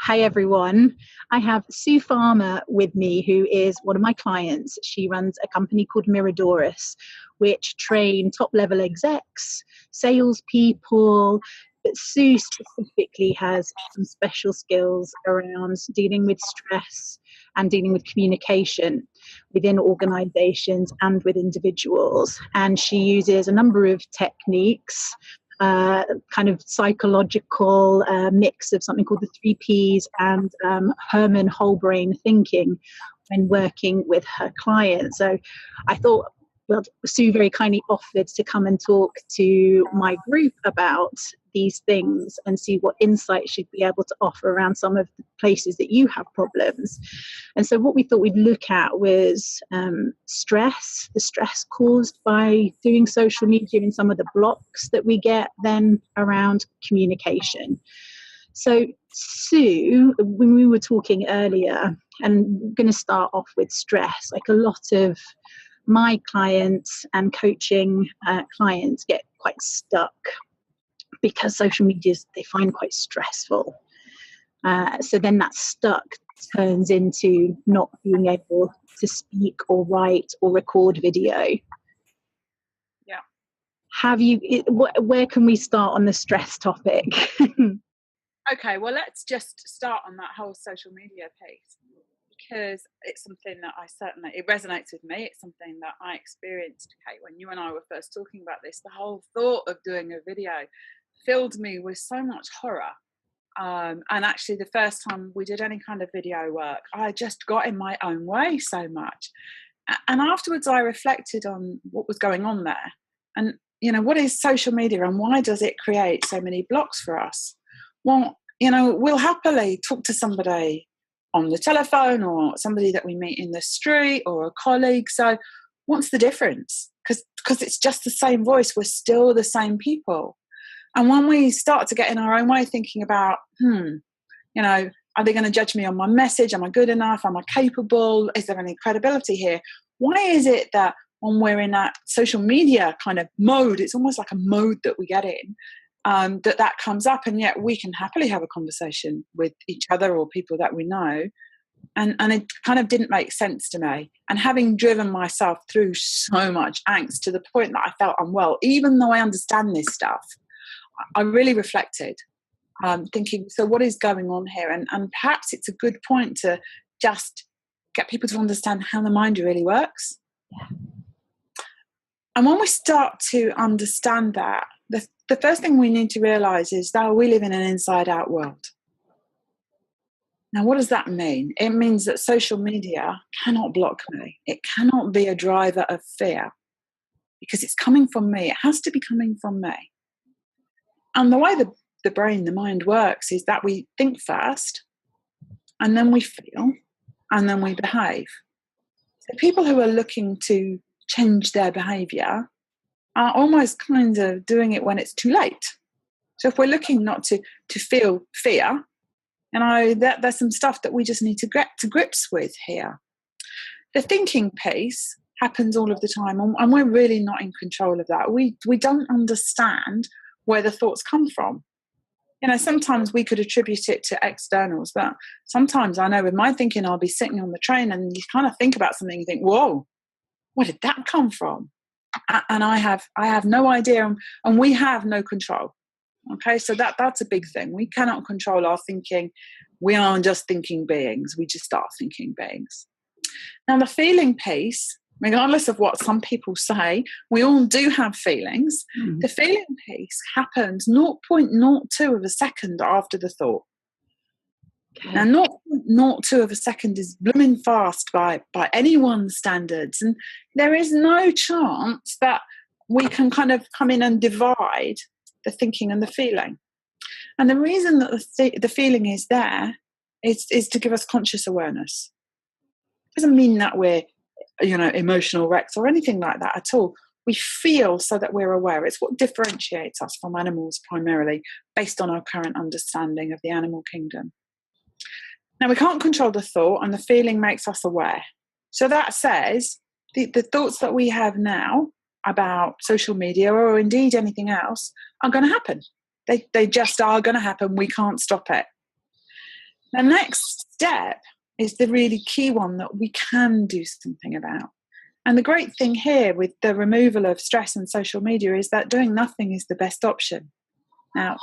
Hi everyone. I have Sue Farmer with me, who is one of my clients. She runs a company called Miradorus, which train top level execs, salespeople. But Sue specifically has some special skills around dealing with stress and dealing with communication within organizations and with individuals. And she uses a number of techniques, kind of psychological mix of something called the 3Ps and Herman whole brain thinking when working with her clients. So I thought, well, Sue very kindly offered to come and talk to my group about these things and see what insight she'd be able to offer around some of the places that you have problems. And so what we thought we'd look at was stress, the stress caused by doing social media and some of the blocks that we get then around communication. So Sue, when we were talking earlier, and I'm going to start off with stress, like a lot of my clients and coaching clients get quite stuck because social media they find quite stressful. So then that stuck turns into not being able to speak or write or record video. Yeah. Where can we start on the stress topic? Okay, well, let's just start on that whole social media piece, because it's something that it resonates with me. It's something that I experienced, Kate, when you and I were first talking about this. The whole thought of doing a video filled me with so much horror. And actually, the first time we did any kind of video work, I just got in my own way so much. And afterwards, I reflected on what was going on there. And, what is social media and why does it create so many blocks for us? Well, we'll happily talk to somebody on the telephone or somebody that we meet in the street or a colleague. So what's the difference? Because it's just the same voice. We're still the same people. And when we start to get in our own way thinking about, are they going to judge me on my message? Am I good enough? Am I capable? Is there any credibility here? Why is it that when we're in that social media kind of mode, it's almost like a mode that we get in, that comes up, and yet we can happily have a conversation with each other or people that we know. And it kind of didn't make sense to me. And having driven myself through so much angst to the point that I felt unwell, even though I understand this stuff, I really reflected, thinking, so what is going on here? And perhaps it's a good point to just get people to understand how the mind really works. Yeah. And when we start to understand that, the first thing we need to realize is that we live in an inside-out world. Now, what does that mean? It means that social media cannot block me. It cannot be a driver of fear because it's coming from me. It has to be coming from me. And the way the brain, the mind works is that we think first, and then we feel, and then we behave. So people who are looking to change their behavior are almost kind of doing it when it's too late. So if we're looking not to feel fear, there's some stuff that we just need to get to grips with here. The thinking piece happens all of the time, and we're really not in control of that. We don't understand where the thoughts come from. Sometimes we could attribute it to externals, but sometimes I know with my thinking, I'll be sitting on the train and you kind of think about something and you think, whoa, where did that come from? And I have no idea, and we have no control. Okay, so that's a big thing. We cannot control our thinking. We aren't just thinking beings. We just are thinking beings. Now, the feeling piece, regardless of what some people say, we all do have feelings. Mm. The feeling piece happens 0.02 of a second after the thought. Okay. Now, 0.02 of a second is blooming fast by anyone's standards. And there is no chance that we can kind of come in and divide the thinking and the feeling. And the reason that the feeling is there is to give us conscious awareness. It doesn't mean that we're, emotional wrecks or anything like that at all. We feel so that we're aware. It's what differentiates us from animals primarily, based on our current understanding of the animal kingdom. Now, we can't control the thought, and the feeling makes us aware. So that says the thoughts that we have now about social media or indeed anything else are going to happen. They just are going to happen. We can't stop it. The next step is the really key one that we can do something about. And the great thing here with the removal of stress and social media is that doing nothing is the best option. Now,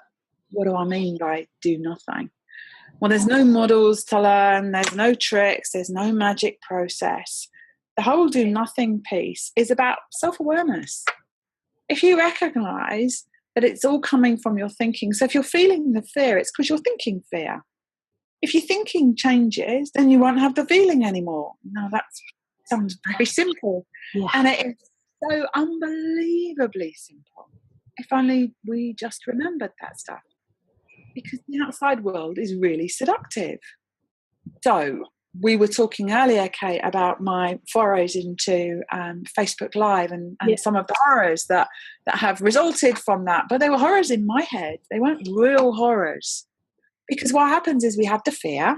what do I mean by do nothing? Well, there's no models to learn, there's no tricks, there's no magic process. The whole do nothing piece is about self-awareness. If you recognize that it's all coming from your thinking, so if you're feeling the fear, it's because you're thinking fear. If your thinking changes, then you won't have the feeling anymore. Now, that sounds very simple. Yeah. And it is so unbelievably simple. If only we just remembered that stuff. Because the outside world is really seductive. So we were talking earlier, Kate, about my forays into Facebook Live and some of the horrors that have resulted from that. But they were horrors in my head. They weren't real horrors. Because what happens is we have the fear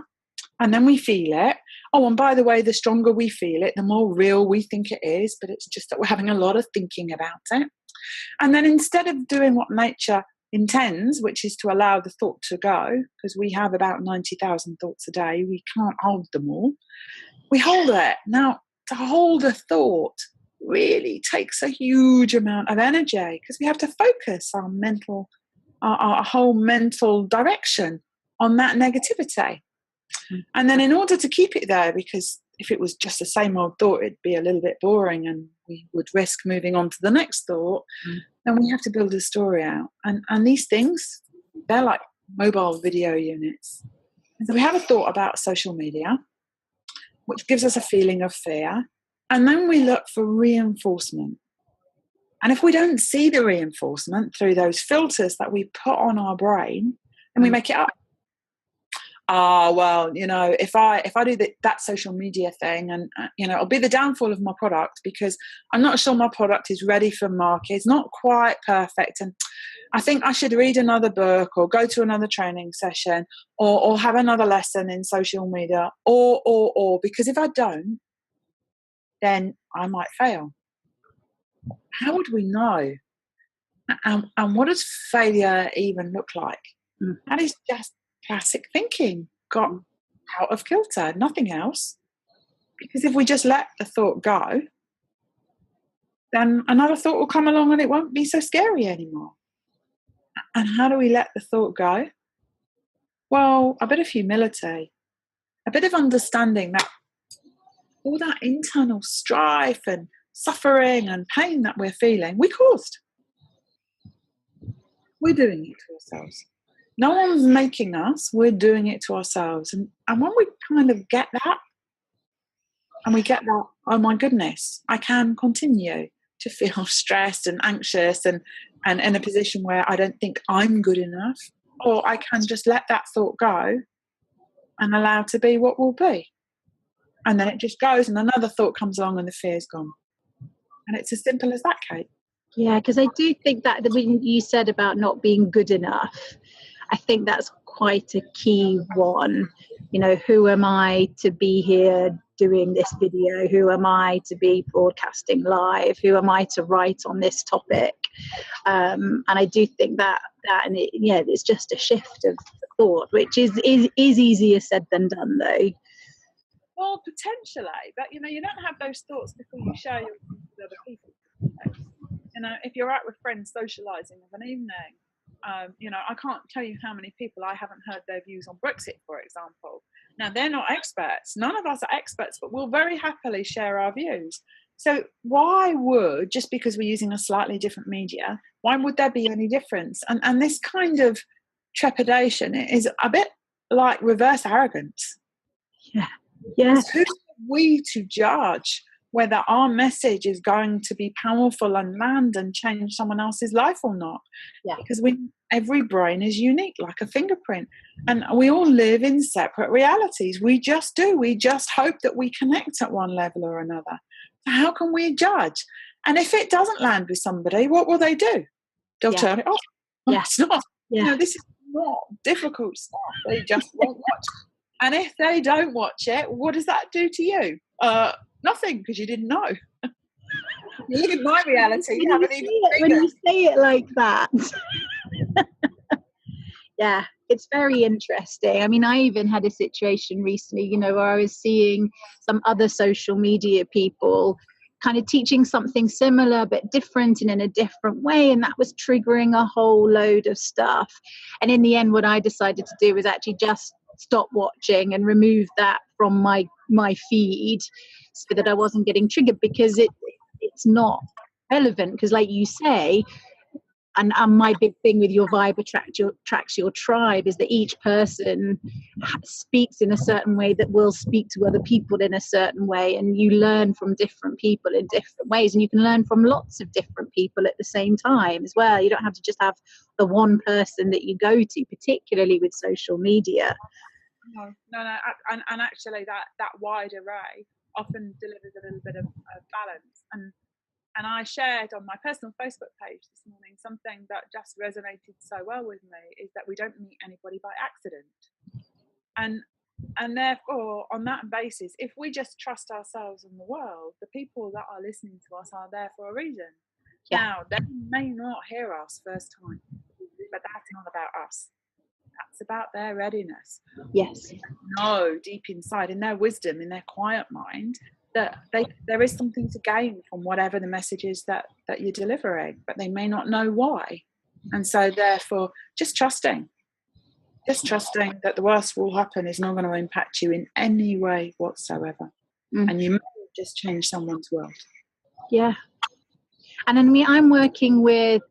and then we feel it. Oh, and by the way, the stronger we feel it, the more real we think it is. But it's just that we're having a lot of thinking about it. And then instead of doing what nature intends, which is to allow the thought to go, because we have about 90,000 thoughts a day, we can't hold them all, we hold it. Now, to hold a thought really takes a huge amount of energy because we have to focus our whole mental direction on that negativity. And then in order to keep it there, because if it was just the same old thought, it'd be a little bit boring and we would risk moving on to the next thought, then we have to build a story out. And these things, they're like mobile video units. And so we have a thought about social media, which gives us a feeling of fear. And then we look for reinforcement. And if we don't see the reinforcement through those filters that we put on our brain, then we make it up. Well, if I do that social media thing and, it'll be the downfall of my product because I'm not sure my product is ready for market. It's not quite perfect. And I think I should read another book or go to another training session or have another lesson in social media or, because if I don't, then I might fail. How would we know? And what does failure even look like? That is just classic thinking got out of kilter, nothing else. Because if we just let the thought go, then another thought will come along and it won't be so scary anymore. And how do we let the thought go? Well, a bit of humility, a bit of understanding that all that internal strife and suffering and pain that we're feeling, we caused. We're doing it to ourselves. No one's making us, we're doing it to ourselves. And when we kind of get that, and we get that, oh my goodness, I can continue to feel stressed and anxious and in a position where I don't think I'm good enough, or I can just let that thought go and allow to be what will be. And then it just goes and another thought comes along and the fear's gone. And it's as simple as that, Kate. Yeah, because I do think that when you said about not being good enough, I think that's quite a key one. Who am I to be here doing this video? Who am I to be broadcasting live? Who am I to write on this topic? And I do think that and it's just a shift of thought, which is easier said than done, though. Well, potentially, but you don't have those thoughts before you share your thoughts with other people. If you're out with friends socialising of an evening, I can't tell you how many people I haven't heard their views on Brexit, for example. Now, they're not experts. None of us are experts, but we'll very happily share our views. So why would, just because we're using a slightly different media, why would there be any difference? And this kind of trepidation is a bit like reverse arrogance. Yeah. Yes. Who are we to judge whether our message is going to be powerful and land and change someone else's life or not? Yeah. Because every brain is unique, like a fingerprint. And we all live in separate realities. We just do. We just hope that we connect at one level or another. So how can we judge? And if it doesn't land with somebody, what will they do? They'll turn it off. Yeah. It's not. Yeah. This is not difficult stuff. They just won't watch. And if they don't watch it, what does that do to you? Nothing, because you didn't know. You look at my reality. When you say it like that. Yeah, it's very interesting. I mean, I even had a situation recently, where I was seeing some other social media people kind of teaching something similar but different and in a different way, and that was triggering a whole load of stuff. And in the end, what I decided to do was actually just stop watching and remove that from my feed so that I wasn't getting triggered, because it's not relevant. Because like you say, and my big thing with your vibe attracts your tribe is that each person speaks in a certain way that will speak to other people in a certain way, and you learn from different people in different ways, and you can learn from lots of different people at the same time as well. You don't have to just have the one person that you go to, particularly with social media. No, and actually that wide array often delivers a little bit of balance. And I shared on my personal Facebook page this morning something that just resonated so well with me, is that we don't meet anybody by accident. And therefore, on that basis, if we just trust ourselves and the world, the people that are listening to us are there for a reason. Yeah. Now, they may not hear us first time, but that's not about us. That's about their readiness. Yes. They know deep inside, in their wisdom, in their quiet mind, that there is something to gain from whatever the message is that you're delivering, but they may not know why. And so therefore, just trusting that the worst will happen is not going to impact you in any way whatsoever. And you may just change someone's world. Yeah. And then I'm working with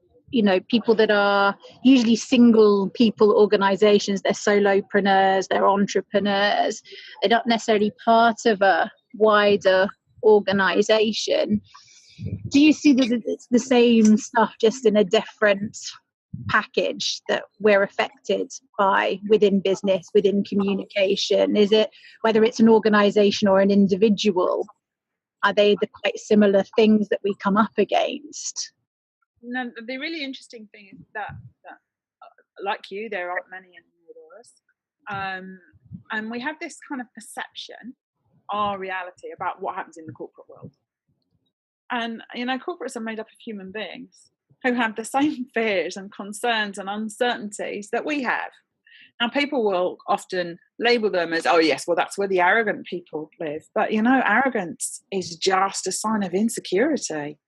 people that are usually single people organizations. They're solopreneurs, they're entrepreneurs. They're not necessarily part of a wider organization. Do you see that it's the same stuff, just in a different package, that we're affected by within business, within communication? Is it, whether it's an organization or an individual, are they the quite similar things that we come up against? No, the really interesting thing is that like you, there aren't many anymore. And we have this kind of perception, our reality, about what happens in the corporate world. And, corporates are made up of human beings who have the same fears and concerns and uncertainties that we have. Now, people will often label them as, oh, yes, well, that's where the arrogant people live. But, arrogance is just a sign of insecurity.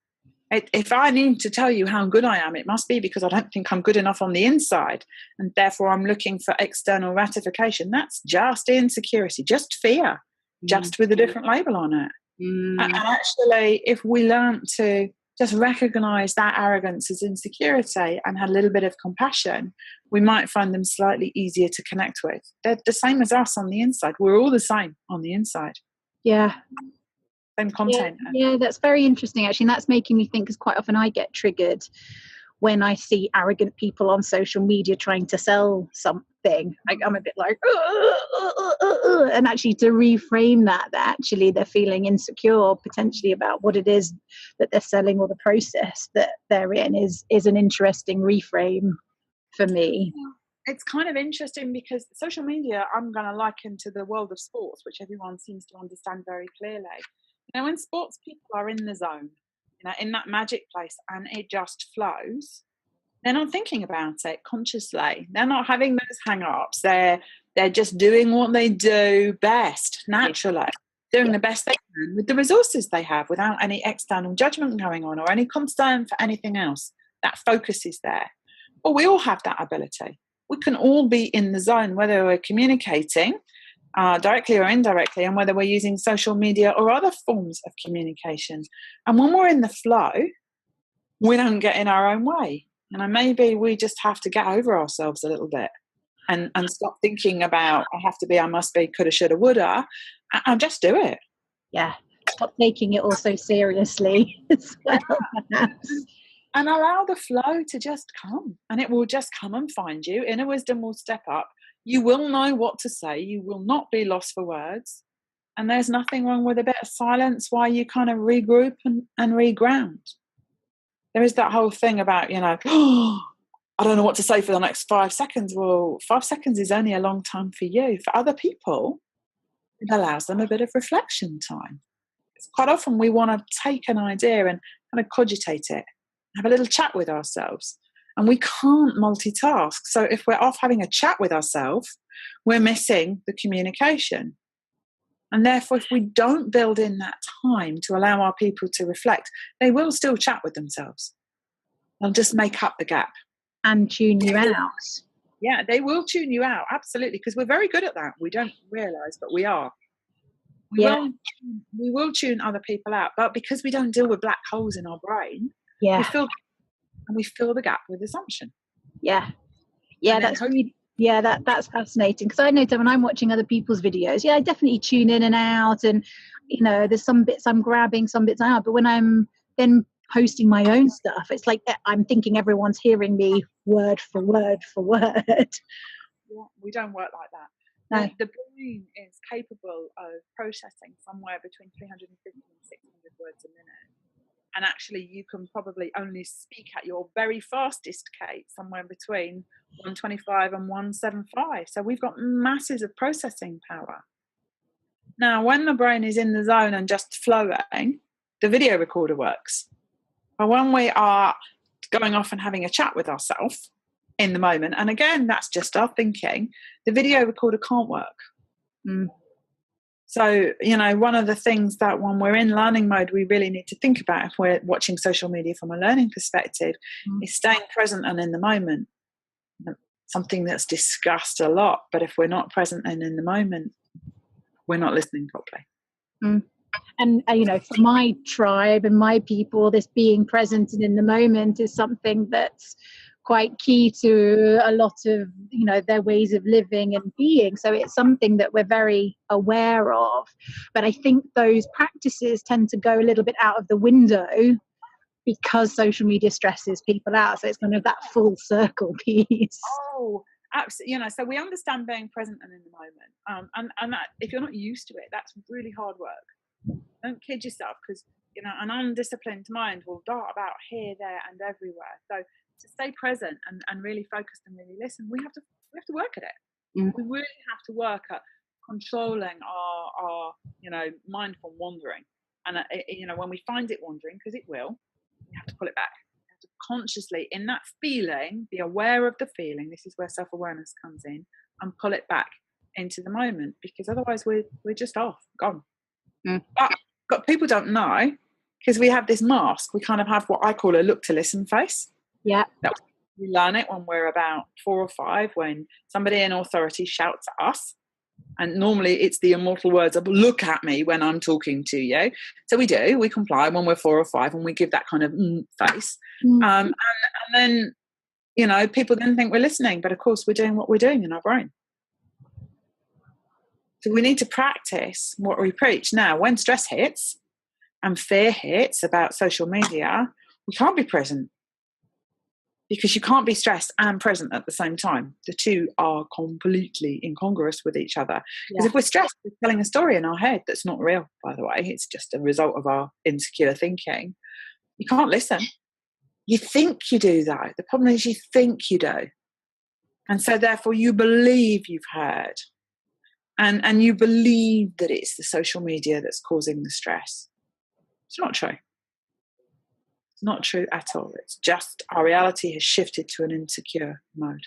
If I need to tell you how good I am, it must be because I don't think I'm good enough on the inside, and therefore I'm looking for external ratification. That's just insecurity, just fear, just with a different label on it. And actually, if we learn to just recognize that arrogance as insecurity and had a little bit of compassion, we might find them slightly easier to connect with. They're the same as us on the inside. We're all the same on the inside. Yeah. Same content. Yeah, that's very interesting, actually. And that's making me think, because quite often I get triggered when I see arrogant people on social media trying to sell something. I'm a bit like, and actually to reframe that actually they're feeling insecure potentially about what it is that they're selling, or the process that they're in, is an interesting reframe for me. It's kind of interesting because social media, I'm going to liken to the world of sports, which everyone seems to understand very clearly. When sports people are in the zone, in that magic place, and it just flows, they're not thinking about it consciously. They're not having those hang-ups. They're just doing what they do best, naturally, doing the best they can with the resources they have, without any external judgment going on or any concern for anything else. That focus is there. Well, we all have that ability. We can all be in the zone, whether we're communicating directly or indirectly, and whether we're using social media or other forms of communication. And when we're in the flow, we don't get in our own way. Maybe we just have to get over ourselves a little bit and stop thinking about, I have to be, I must be, coulda, shoulda, woulda, and just do it. Yeah. Stop taking it all so seriously as well. And allow the flow to just come, and it will just come and find you. Inner wisdom will step up. You will know what to say. You will not be lost for words. And there's nothing wrong with a bit of silence while you kind of regroup and reground. There is that whole thing about, I don't know what to say for the next 5 seconds. Well, 5 seconds is only a long time for you. For other people, it allows them a bit of reflection time. Quite often we want to take an idea and kind of cogitate it, have a little chat with ourselves. And we can't multitask. So if we're off having a chat with ourselves, we're missing the communication. And therefore, if we don't build in that time to allow our people to reflect, they will still chat with themselves. They'll just make up the gap. And tune you out. Yeah, they will tune you out, absolutely, because we're very good at that. We don't realise, but we are. We will tune other people out, but because we don't deal with black holes in our brain, we fill the gap with assumption. That's fascinating, because I know that when I'm watching other people's videos, I definitely tune in and out, and there's some bits I'm grabbing, some bits out, but when I'm then posting my own stuff, it's like I'm thinking everyone's hearing me word for word for word. Yeah, we don't work like that. No. The brain is capable of processing somewhere between 350 and 600 words a minute. And actually, you can probably only speak at your very fastest, Kate, somewhere between 125 and 175. So we've got masses of processing power. Now, when the brain is in the zone and just flowing, the video recorder works. But when we are going off and having a chat with ourselves in the moment, and again, that's just our thinking, the video recorder can't work. So, one of the things that when we're in learning mode, we really need to think about if we're watching social media from a learning perspective, is staying present and in the moment. Something that's discussed a lot, but if we're not present and in the moment, we're not listening properly. And, for my tribe and my people, this being present and in the moment is something that's quite key to a lot of, their ways of living and being. So it's something that we're very aware of. But I think those practices tend to go a little bit out of the window because social media stresses people out. So it's kind of that full circle piece. Oh, absolutely. So we understand being present and in the moment. And that, if you're not used to it, that's really hard work. Don't kid yourself, because an undisciplined mind will dart about here, there, and everywhere. So to stay present and really focused and really listen, we have to work at it. We really have to work at controlling our mind from wandering. And when we find it wandering, because it will, we have to pull it back. We have to consciously, in that feeling, be aware of the feeling. This is where self-awareness comes in, and pull it back into the moment, because otherwise we're just off, gone. But people don't know, because we have this mask. We kind of have what I call a look to listen face. Yeah. We learn it when we're about 4 or 5, when somebody in authority shouts at us. And normally it's the immortal words of, look at me when I'm talking to you. So we comply when we're 4 or 5, and we give that kind of face. And then, people then think we're listening, but of course we're doing what we're doing in our brain. So we need to practice what we preach. Now, when stress hits and fear hits about social media, we can't be present, because you can't be stressed and present at the same time. The two are completely incongruous with each other. Because if we're stressed, we're telling a story in our head that's not real, by the way. It's just a result of our insecure thinking. You can't listen. You think you do, though. The problem is you think you do. And so therefore you believe you've heard. And you believe that it's the social media that's causing the stress. It's not true. It's not true at all. It's just our reality has shifted to an insecure mode.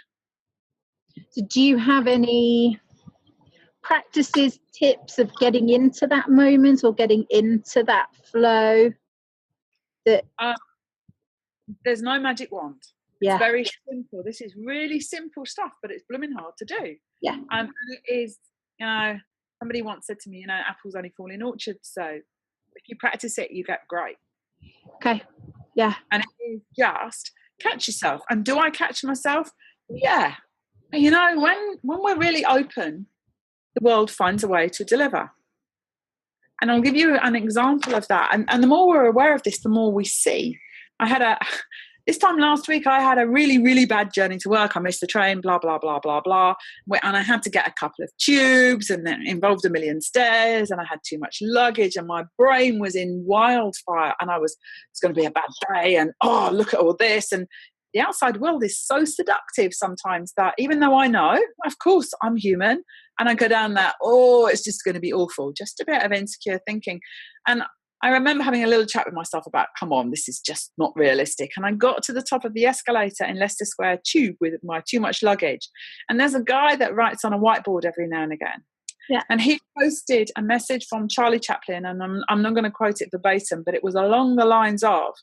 So do you have any practices, tips of getting into that moment or getting into that flow? There's no magic wand. It's very simple. This is really simple stuff, but it's blooming hard to do. Yeah. And it is, somebody once said to me, apples only fall in orchards. So if you practice it, you get great. Okay. Yeah. And it is just catch yourself. And do I catch myself? Yeah. When we're really open, the world finds a way to deliver. And I'll give you an example of that. And the more we're aware of this, the more we see. This time last week, I had a really, really bad journey to work. I missed the train, blah, blah, blah, blah, blah. And I had to get a couple of tubes, and it involved a million stairs, and I had too much luggage, and my brain was in wildfire, and it's going to be a bad day, and look at all this. And the outside world is so seductive sometimes that even though I know, of course, I'm human, and I go down that, it's just going to be awful, just a bit of insecure thinking. And I remember having a little chat with myself about, come on, this is just not realistic. And I got to the top of the escalator in Leicester Square Tube with my too much luggage. And there's a guy that writes on a whiteboard every now and again. Yeah. And he posted a message from Charlie Chaplin, and I'm not going to quote it verbatim, but it was along the lines of,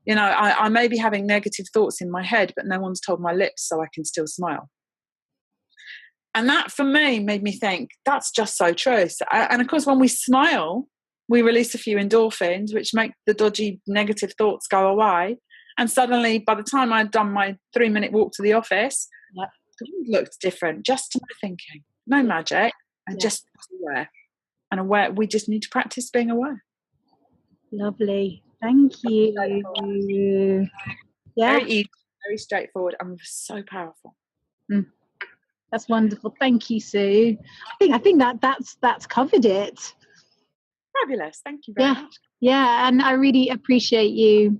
you know, I may be having negative thoughts in my head, but no one's told my lips, so I can still smile. And that, for me, made me think, that's just so true. So, and, of course, when we smile, we release a few endorphins, which make the dodgy negative thoughts go away. And suddenly, by the time I'd done my 3-minute walk to the office, it looked different, just to my thinking. No magic, and just aware. And aware, we just need to practice being aware. Lovely. Thank you. Yeah. Very easy, very straightforward, and so powerful. That's wonderful. Thank you, Sue. I think that's covered it. Fabulous. Thank you very much. Yeah, and I really appreciate you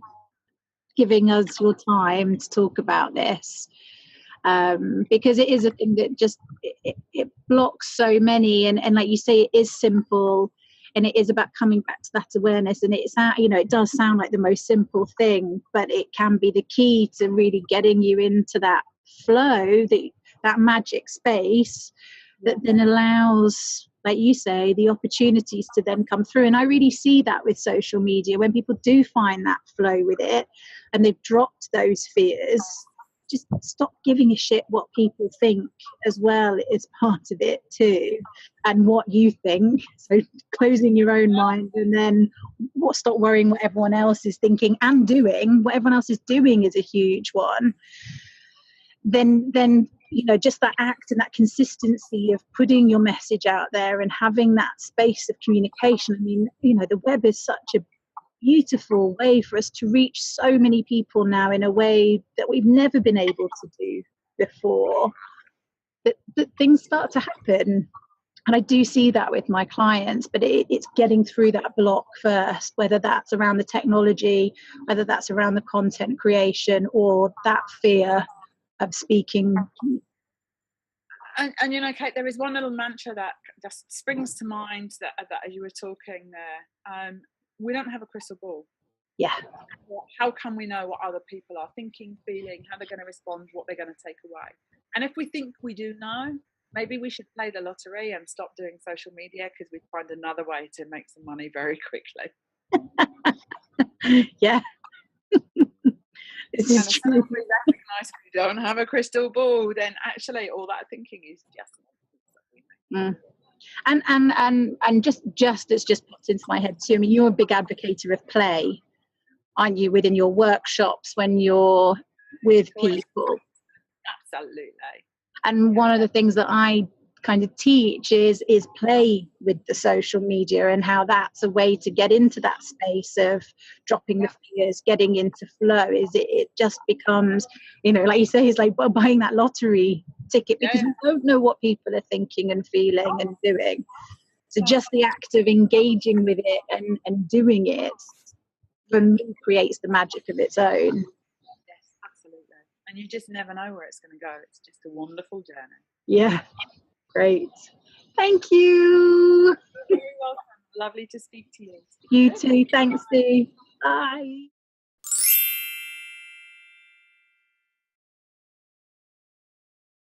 giving us your time to talk about this, because it is a thing that just it blocks so many, and like you say, it is simple, and it is about coming back to that awareness. And it's, you know, it does sound like the most simple thing, but it can be the key to really getting you into that flow, that magic space that then allows, like you say, the opportunities to then come through. And I really see that with social media, when people do find that flow with it and they've dropped those fears, just stop giving a shit what people think as well is part of it too, and what you think. So closing your own mind, and then stop worrying what everyone else is thinking and doing. What everyone else is doing is a huge one. Then you know, just that act and that consistency of putting your message out there and having that space of communication. I mean, you know, the web is such a beautiful way for us to reach so many people now in a way that we've never been able to do before, that things start to happen. And I do see that with my clients, but it's getting through that block first, whether that's around the technology, whether that's around the content creation, or that fear of speaking. And you know, Kate, there is one little mantra that just springs to mind that as you were talking there. We don't have a crystal ball. Yeah. How can we know what other people are thinking, feeling, how they're going to respond, what they're going to take away? And if we think we do know, maybe we should play the lottery and stop doing social media, because we'd find another way to make some money very quickly. Yeah. This is true. If we recognise we don't have a crystal ball, then actually all that thinking is just. And just it's just popped into my head too. I mean, you're a big advocate of play, aren't you, within your workshops when you're with people? Absolutely. And one of the things that I kind of teach is play with the social media, and how that's a way to get into that space of dropping the fears, getting into flow. Is it just becomes, you know, like you say, it's like buying that lottery ticket, because you don't know what people are thinking and feeling and doing. So just the act of engaging with it and doing it, for me, creates the magic of its own. Yes, absolutely. And you just never know where it's going to go. It's just a wonderful journey. Yeah. Great. Thank you. You're welcome. Lovely to speak to you. You too. Thanks, Steve. Bye.